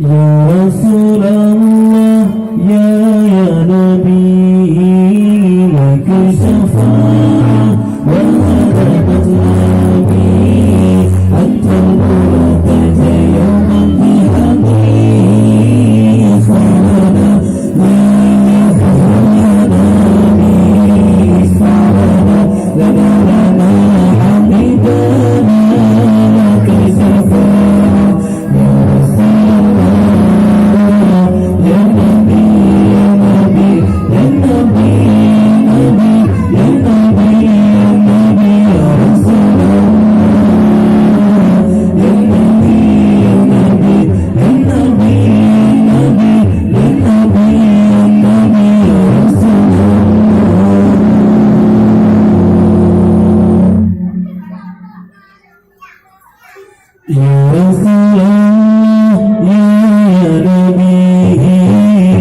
يا رسول الله يا نبي لك شفاعة وهذا مطلبي أنت المرتج يوم القيامة فلنا يا نبي فلنا لنا حبيبنا لك شفاعة يا رسول يا رسول الله يا نبي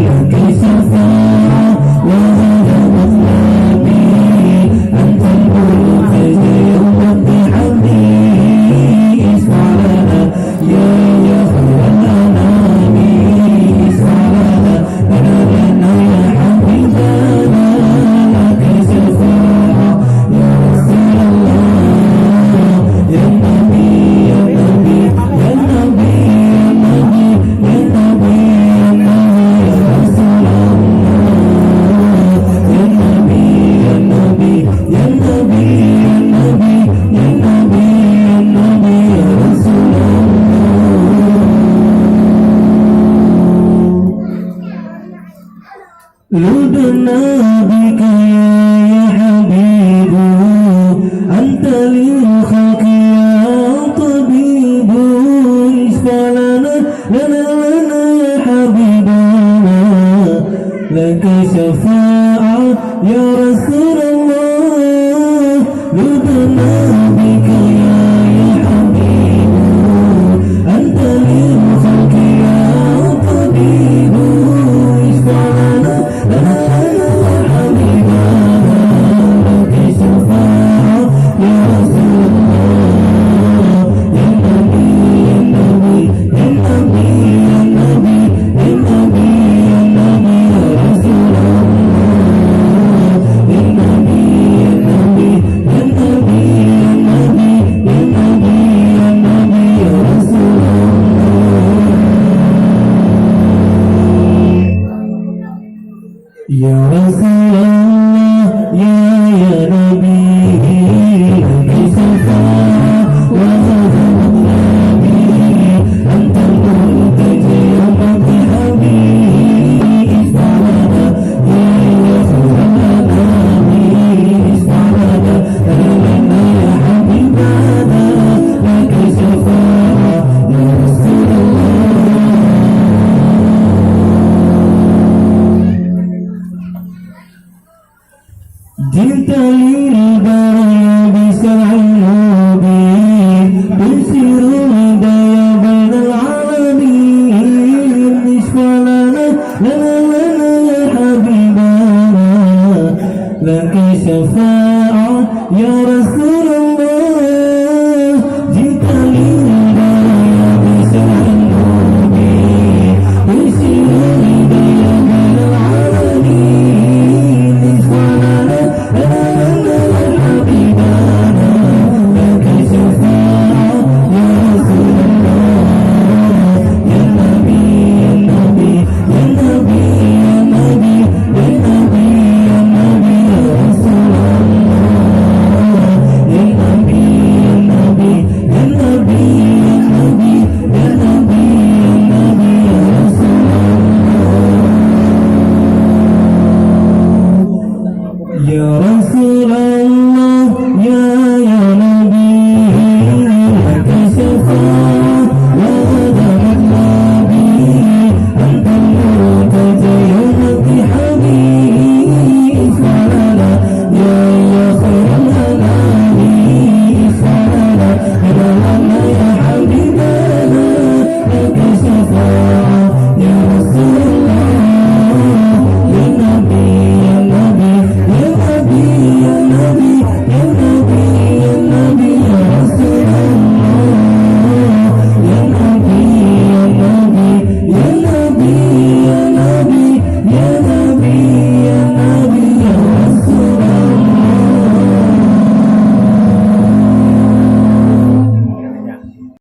لك شفاعة وهذا مطلبي أنت المرتجى يوم بحمدي اشفع لنا يا خير الأنام اشفع لنا يا حبيبنا لك شفاعة يا رسول الله يا نبي لدنا بك يا حبيب أنت للخلق يا طبيب اشفع لنا يا حبيبنا لك شفاعة يا رسول الله لدنا بك يا حبيب أنت للخلق يا طبيب اشفع لنا يا رسول الله يا